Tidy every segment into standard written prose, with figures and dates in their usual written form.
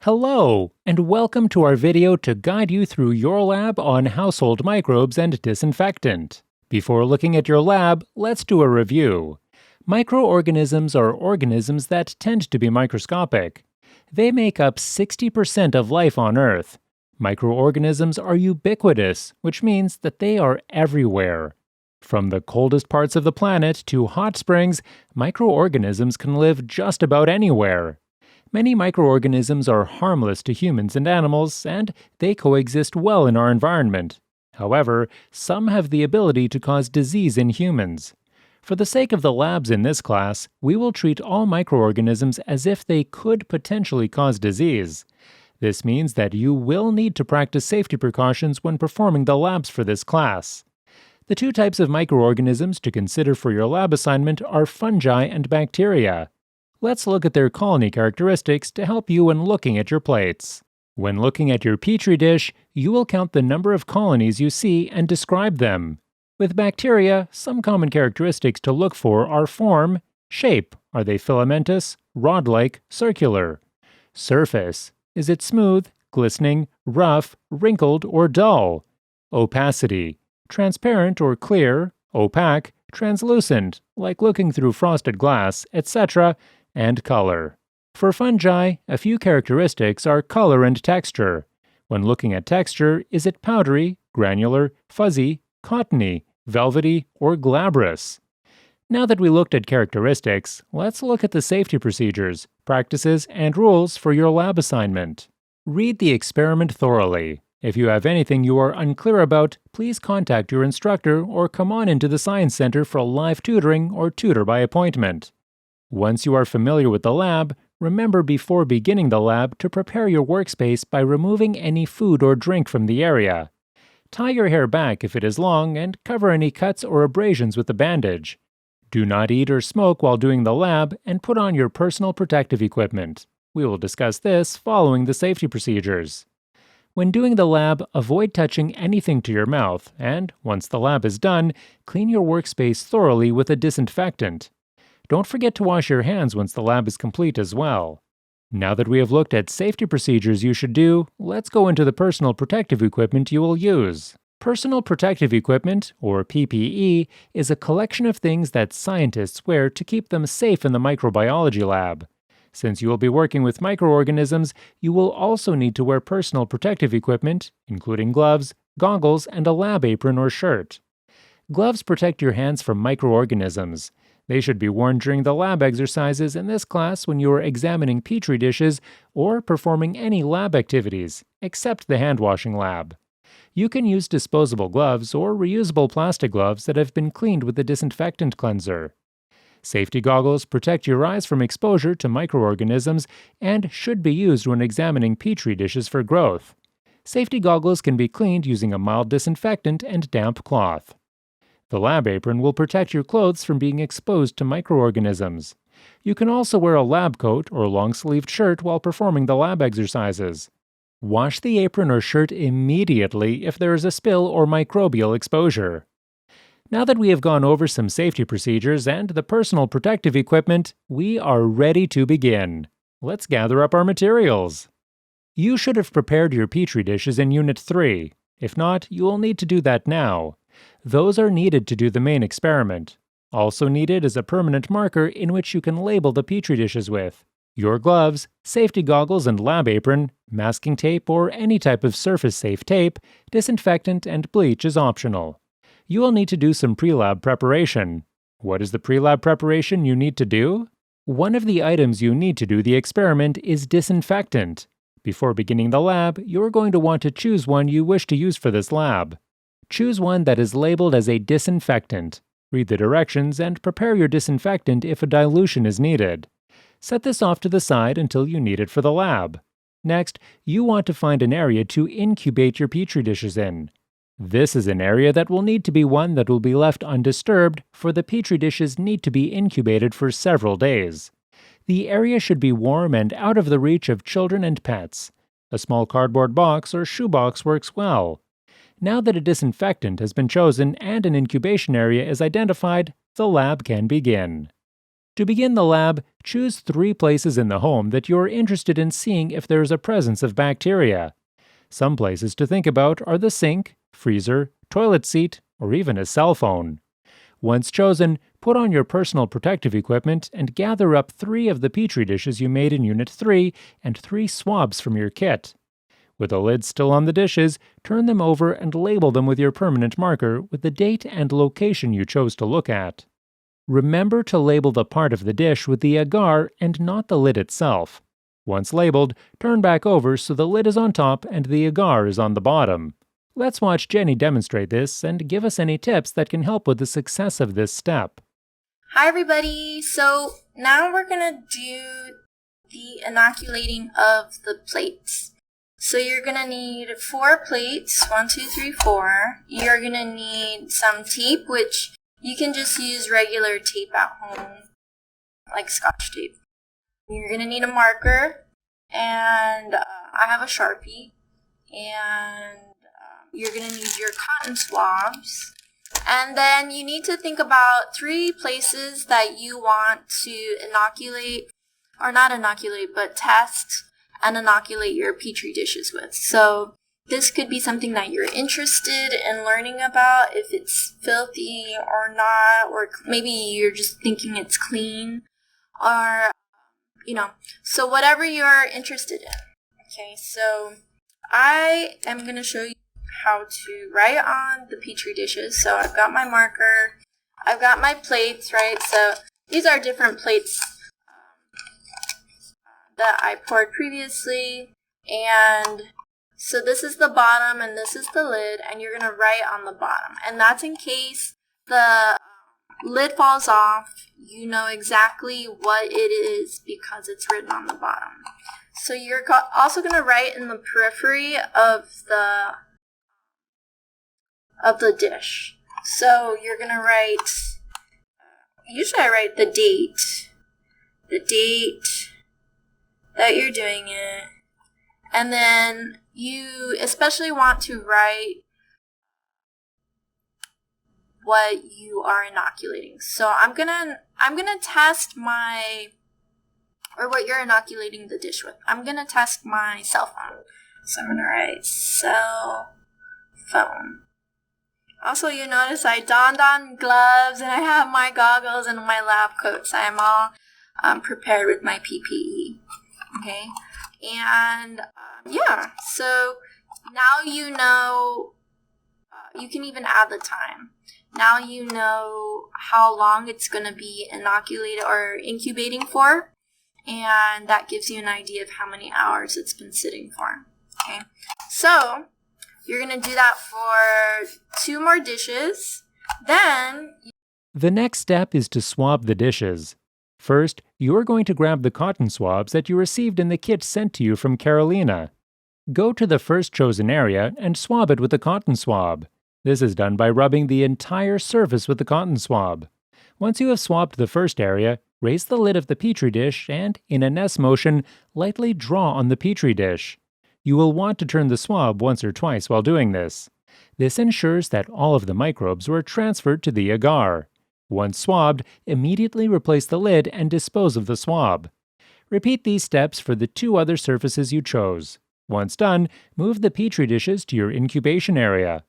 Hello, and welcome to our video to guide you through your lab on household microbes and disinfectant. Before looking at your lab, let's do a review. Microorganisms are organisms that tend to be microscopic. They make up 60% of life on Earth. Microorganisms are ubiquitous, which means that they are everywhere. From the coldest parts of the planet to hot springs, microorganisms can live just about anywhere. Many microorganisms are harmless to humans and animals, and they coexist well in our environment. However, some have the ability to cause disease in humans. For the sake of the labs in this class, we will treat all microorganisms as if they could potentially cause disease. This means that you will need to practice safety precautions when performing the labs for this class. The two types of microorganisms to consider for your lab assignment are fungi and bacteria. Let's look at their colony characteristics to help you when looking at your plates. When looking at your petri dish, you will count the number of colonies you see and describe them. With bacteria, some common characteristics to look for are form, shape, are they filamentous, rod-like, circular? Surface, is it smooth, glistening, rough, wrinkled, or dull? Opacity, transparent or clear, opaque, translucent, like looking through frosted glass, etc., and color. For fungi, a few characteristics are color and texture. When looking at texture, is it powdery, granular, fuzzy, cottony, velvety, or glabrous? Now that we looked at characteristics, let's look at the safety procedures, practices, and rules for your lab assignment. Read the experiment thoroughly. If you have anything you are unclear about, please contact your instructor or come on into the Science Center for live tutoring or tutor by appointment. Once you are familiar with the lab, remember before beginning the lab to prepare your workspace by removing any food or drink from the area. Tie your hair back if it is long and cover any cuts or abrasions with a bandage. Do not eat or smoke while doing the lab and put on your personal protective equipment. We will discuss this following the safety procedures. When doing the lab, avoid touching anything to your mouth and, once the lab is done, clean your workspace thoroughly with a disinfectant. Don't forget to wash your hands once the lab is complete as well. Now that we have looked at safety procedures you should do, let's go into the personal protective equipment you will use. Personal protective equipment, or PPE, is a collection of things that scientists wear to keep them safe in the microbiology lab. Since you will be working with microorganisms, you will also need to wear personal protective equipment, including gloves, goggles, and a lab apron or shirt. Gloves protect your hands from microorganisms. They should be worn during the lab exercises in this class when you are examining petri dishes or performing any lab activities, except the hand-washing lab. You can use disposable gloves or reusable plastic gloves that have been cleaned with a disinfectant cleanser. Safety goggles protect your eyes from exposure to microorganisms and should be used when examining petri dishes for growth. Safety goggles can be cleaned using a mild disinfectant and damp cloth. The lab apron will protect your clothes from being exposed to microorganisms. You can also wear a lab coat or long-sleeved shirt while performing the lab exercises. Wash the apron or shirt immediately if there is a spill or microbial exposure. Now that we have gone over some safety procedures and the personal protective equipment, we are ready to begin. Let's gather up our materials. You should have prepared your petri dishes in Unit 3. If not, you will need to do that now. Those are needed to do the main experiment. Also needed is a permanent marker in which you can label the petri dishes with. Your gloves, safety goggles and lab apron, masking tape or any type of surface-safe tape, disinfectant, and bleach is optional. You will need to do some pre-lab preparation. What is the pre-lab preparation you need to do? One of the items you need to do the experiment is disinfectant. Before beginning the lab, you are going to want to choose one you wish to use for this lab. Choose one that is labeled as a disinfectant. Read the directions and prepare your disinfectant if a dilution is needed. Set this off to the side until you need it for the lab. Next, you want to find an area to incubate your petri dishes in. This is an area that will need to be one that will be left undisturbed, for the petri dishes need to be incubated for several days. The area should be warm and out of the reach of children and pets. A small cardboard box or shoebox works well. Now that a disinfectant has been chosen and an incubation area is identified, the lab can begin. To begin the lab, choose 3 places in the home that you're interested in seeing if there's a presence of bacteria. Some places to think about are the sink, freezer, toilet seat, or even a cell phone. Once chosen, put on your personal protective equipment and gather up 3 of the petri dishes you made in Unit 3 and 3 swabs from your kit. With the lid still on the dishes, turn them over and label them with your permanent marker with the date and location you chose to look at. Remember to label the part of the dish with the agar and not the lid itself. Once labeled, turn back over so the lid is on top and the agar is on the bottom. Let's watch Jenny demonstrate this and give us any tips that can help with the success of this step. Hi everybody! So now we're going to do the inoculating of the plates. So you're going to need 4 plates, 1, 2, 3, 4. You're going to need some tape, which you can just use regular tape at home, like Scotch tape. You're going to need a marker, and I have a Sharpie, and you're going to need your cotton swabs. And then you need to think about 3 places that you want to inoculate, or not inoculate, but test and inoculate your petri dishes with. So this could be something that you're interested in learning about, if it's filthy or not, or maybe you're just thinking it's clean, or, so whatever you're interested in. Okay, so I am going to show you how to write on the petri dishes. So I've got my marker, I've got my plates, right? So these are different plates that I poured previously, and so this is the bottom and this is the lid, and you're going to write on the bottom, and that's in case the lid falls off, you know exactly what it is because it's written on the bottom. So you're also going to write in the periphery of the dish. So you're going to write, usually I write the date that you're doing it, and then you especially want to write what you are inoculating. So I'm gonna test what you're inoculating the dish with. I'm gonna test my cell phone. So I'm gonna write cell phone. Also, you notice I donned on gloves and I have my goggles and my lab coats. I am all prepared with my PPE. Okay, and so now you know, you can even add the time. Now you know how long it's going to be inoculated or incubating for, and that gives you an idea of how many hours it's been sitting for. Okay, so you're going to do that for 2 more dishes. Then the next step is to swab the dishes. First, you're going to grab the cotton swabs that you received in the kit sent to you from Carolina. Go to the first chosen area and swab it with a cotton swab. This is done by rubbing the entire surface with the cotton swab. Once you have swabbed the first area, raise the lid of the petri dish and, in an S motion, lightly draw on the petri dish. You will want to turn the swab once or twice while doing this. This ensures that all of the microbes were transferred to the agar. Once swabbed, immediately replace the lid and dispose of the swab. Repeat these steps for the 2 other surfaces you chose. Once done, move the petri dishes to your incubation area.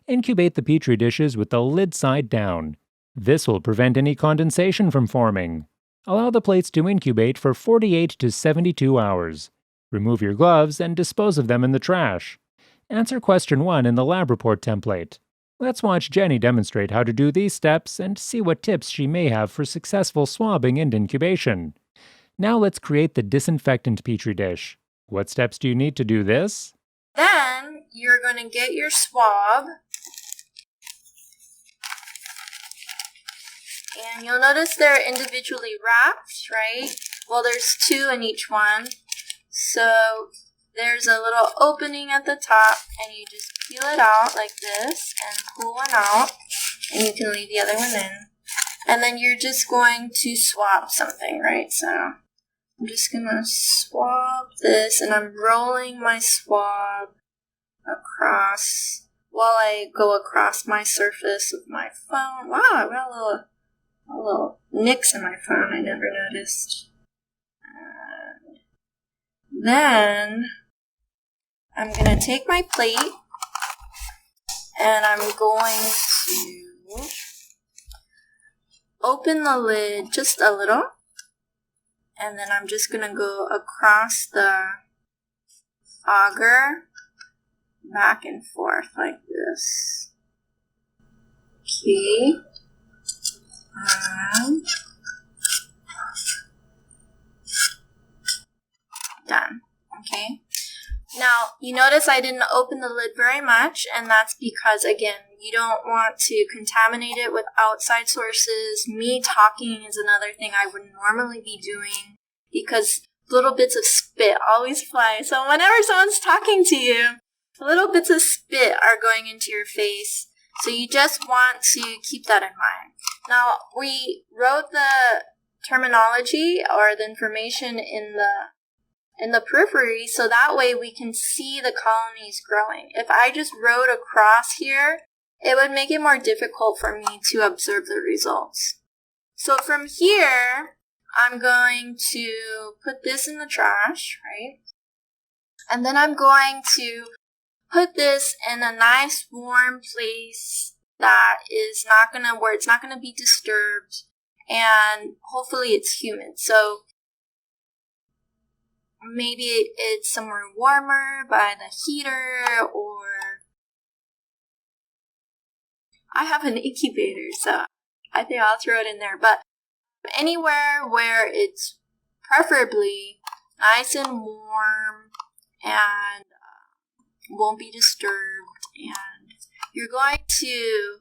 Incubate the petri dishes with the lid side down. This will prevent any condensation from forming. Allow the plates to incubate for 48 to 72 hours. Remove your gloves and dispose of them in the trash. Answer question 1 in the lab report template. Let's watch Jenny demonstrate how to do these steps and see what tips she may have for successful swabbing and incubation. Now let's create the disinfectant petri dish. What steps do you need to do this? Then you're going to get your swab, and you'll notice they're individually wrapped, right? Well, there's 2 in each one. So there's a little opening at the top, and you just peel it out like this and pull one out, and you can leave the other one in. And then you're just going to swab something, right? So I'm just going to swab this, and I'm rolling my swab across while I go across my surface of my phone. Wow, I got a little a little nicks in my phone I never noticed. And then I'm going to take my plate and I'm going to open the lid just a little. And then I'm just going to go across the agar back and forth like this. Okay. Done. Okay. Now, you notice I didn't open the lid very much, and that's because, again, you don't want to contaminate it with outside sources. Me talking is another thing I would normally be doing because little bits of spit always fly. So whenever someone's talking to you, little bits of spit are going into your face. So you just want to keep that in mind. Now, we wrote the terminology or the information in the periphery, so that way we can see the colonies growing. If I just wrote across here, it would make it more difficult for me to observe the results. So from here, I'm going to put this in the trash, right? And then I'm going to put this in a nice warm place that is not gonna, where it's not gonna be disturbed, and hopefully it's humid. So maybe it's somewhere warmer by the heater, or I have an incubator, so I think I'll throw it in there. But anywhere where it's preferably nice and warm and won't be disturbed, and you're going to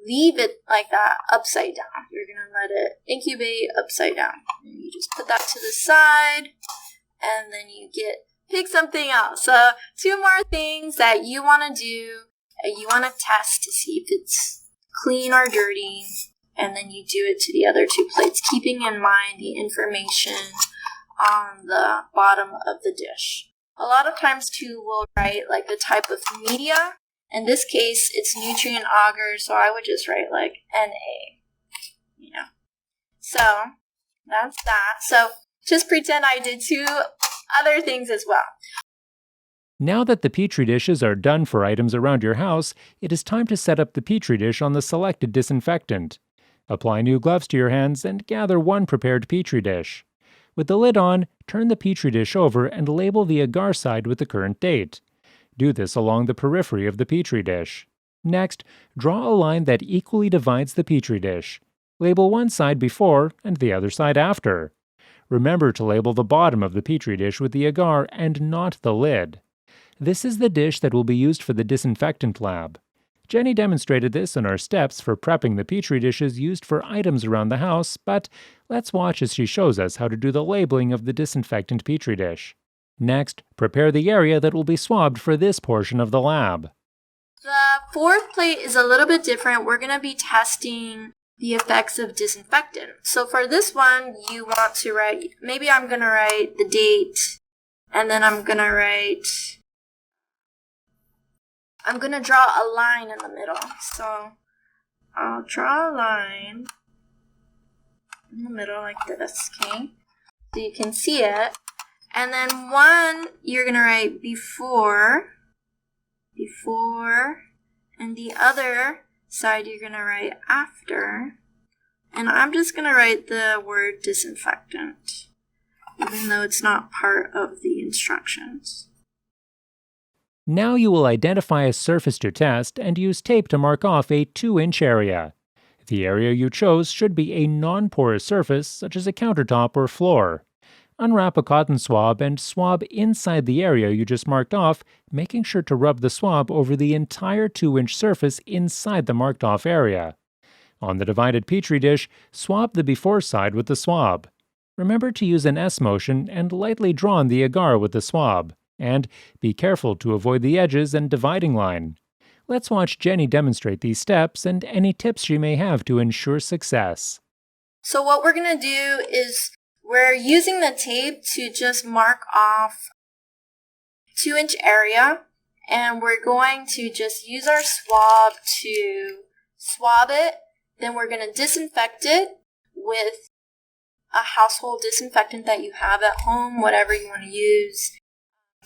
leave it like that upside down. You're going to let it incubate upside down. And you just put that to the side, and then you pick something else. So 2 more things that you want to do, you want to test to see if it's clean or dirty, and then you do it to the other 2 plates, keeping in mind the information on the bottom of the dish. A lot of times too, we'll write like the type of media. In this case, it's nutrient agar, so I would just write like Na. So that's that. So just pretend I did 2 other things as well. Now that the Petri dishes are done for items around your house, it is time to set up the Petri dish on the selected disinfectant. Apply new gloves to your hands and gather 1 prepared Petri dish. With the lid on, turn the Petri dish over and label the agar side with the current date. Do this along the periphery of the Petri dish. Next, draw a line that equally divides the Petri dish. Label one side before and the other side after. Remember to label the bottom of the Petri dish with the agar and not the lid. This is the dish that will be used for the disinfectant lab. Jenny demonstrated this in our steps for prepping the Petri dishes used for items around the house, but let's watch as she shows us how to do the labeling of the disinfectant Petri dish. Next, prepare the area that will be swabbed for this portion of the lab. The 4th plate is a little bit different. We're going to be testing the effects of disinfectant. So for this one, you want to write, maybe I'm going to write the date, and then I'm going to draw a line in the middle. So I'll draw a line in the middle like this, okay? So you can see it. And then one, you're going to write before, and the other side you're going to write after. And I'm just going to write the word disinfectant, even though it's not part of the instructions. Now you will identify a surface to test and use tape to mark off a 2-inch area. The area you chose should be a non-porous surface, such as a countertop or floor. Unwrap a cotton swab and swab inside the area you just marked off, making sure to rub the swab over the entire 2-inch surface inside the marked off area. On the divided Petri dish, swab the before side with the swab. Remember to use an S motion and lightly draw on the agar with the swab. And be careful to avoid the edges and dividing line. Let's watch Jenny demonstrate these steps and any tips she may have to ensure success. So what we're going to do is we're using the tape to just mark off 2-inch area, and we're going to just use our swab to swab it. Then we're going to disinfect it with a household disinfectant that you have at home, whatever you want to use,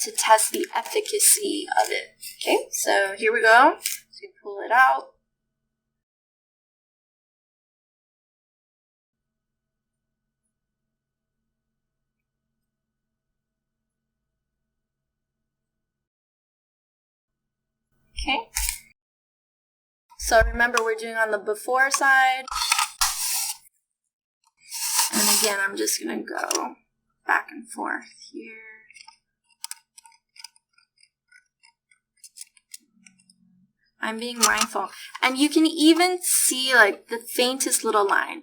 to test the efficacy of it. Okay, so here we go. So you pull it out. Okay. So remember, we're doing on the before side. And again, I'm just going to go back and forth here. I'm being mindful. And you can even see like the faintest little line.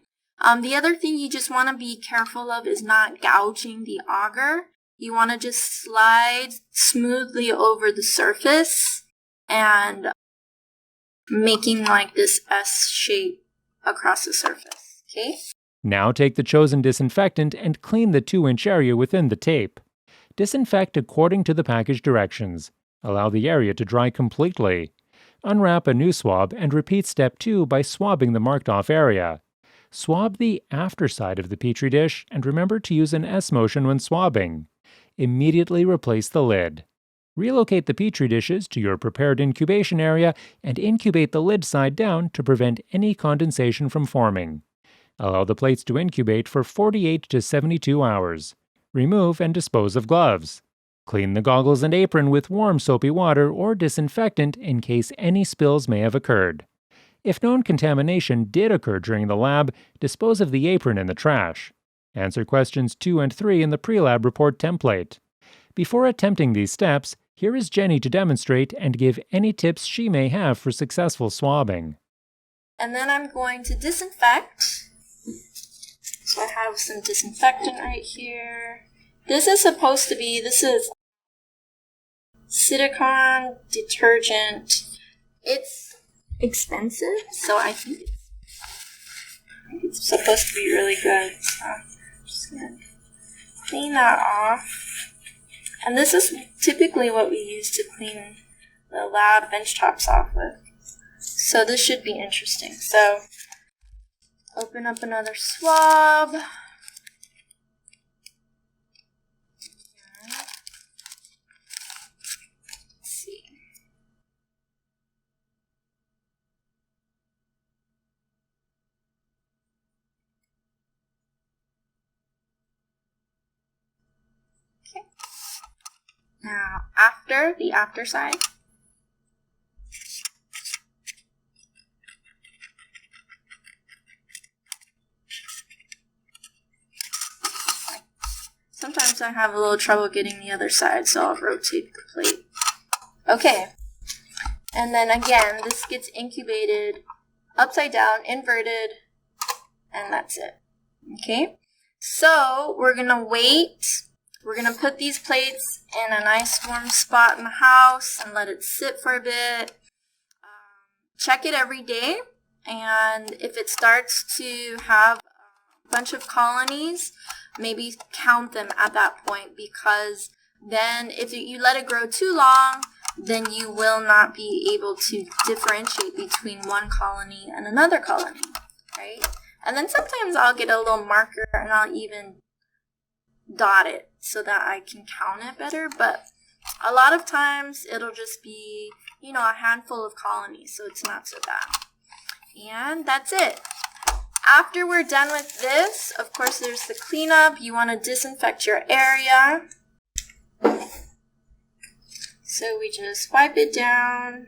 The other thing you just want to be careful of is not gouging the auger. You want to just slide smoothly over the surface and making like this S shape across the surface. Okay? Now take the chosen disinfectant and clean the 2-inch area within the tape. Disinfect according to the package directions. Allow the area to dry completely. Unwrap a new swab and repeat step 2 by swabbing the marked off area. Swab the after side of the Petri dish and remember to use an S motion when swabbing. Immediately replace the lid. Relocate the Petri dishes to your prepared incubation area and incubate the lid side down to prevent any condensation from forming. Allow the plates to incubate for 48 to 72 hours. Remove and dispose of gloves. Clean the goggles and apron with warm soapy water or disinfectant in case any spills may have occurred. If known contamination did occur during the lab, dispose of the apron in the trash. Answer questions 2 and 3 in the pre-lab report template. Before attempting these steps, here is Jenny to demonstrate and give any tips she may have for successful swabbing. And then I'm going to disinfect. So I have some disinfectant right here. This is silicone detergent. It's expensive, so I think it's supposed to be really good. So I'm just going to clean that off. And this is typically what we use to clean the lab bench tops off with. So this should be interesting. So open up another swab. Now, after the after side, sometimes I have a little trouble getting the other side, so I'll rotate the plate. Okay, and then again, this gets incubated upside down, inverted, and that's it. Okay, so we're gonna wait. We're going to put these plates in a nice warm spot in the house and let it sit for a bit. Check it every day, and if it starts to have a bunch of colonies, maybe count them at that point, because then if you let it grow too long, then you will not be able to differentiate between one colony and another colony, right? And then sometimes I'll get a little marker and I'll even dot it so that I can count it better, but a lot of times it'll just be, a handful of colonies, so it's not so bad. And that's it. After we're done with this, of course, there's the cleanup. You want to disinfect your area. So we just wipe it down.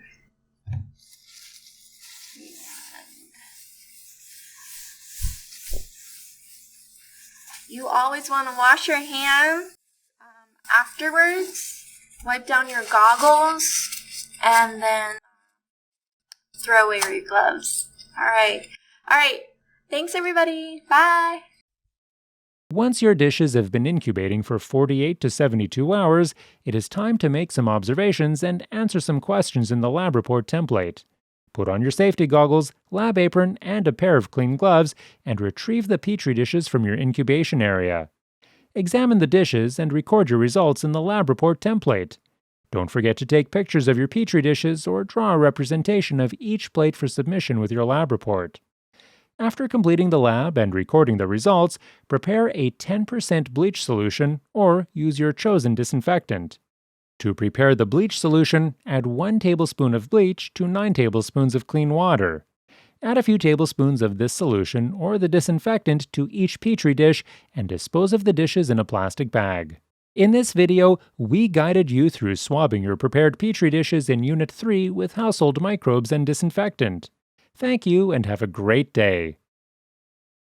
You always want to wash your hands afterwards. Wipe down your goggles and then throw away your gloves. All right. Thanks, everybody. Bye. Once your dishes have been incubating for 48 to 72 hours, it is time to make some observations and answer some questions in the lab report template. Put on your safety goggles, lab apron, and a pair of clean gloves, and retrieve the Petri dishes from your incubation area. Examine the dishes and record your results in the lab report template. Don't forget to take pictures of your Petri dishes or draw a representation of each plate for submission with your lab report. After completing the lab and recording the results, prepare a 10% bleach solution or use your chosen disinfectant. To prepare the bleach solution, add 1 tablespoon of bleach to 9 tablespoons of clean water. Add a few tablespoons of this solution or the disinfectant to each petri dish and dispose of the dishes in a plastic bag. In this video, we guided you through swabbing your prepared petri dishes in Unit 3 with household microbes and disinfectant. Thank you and have a great day.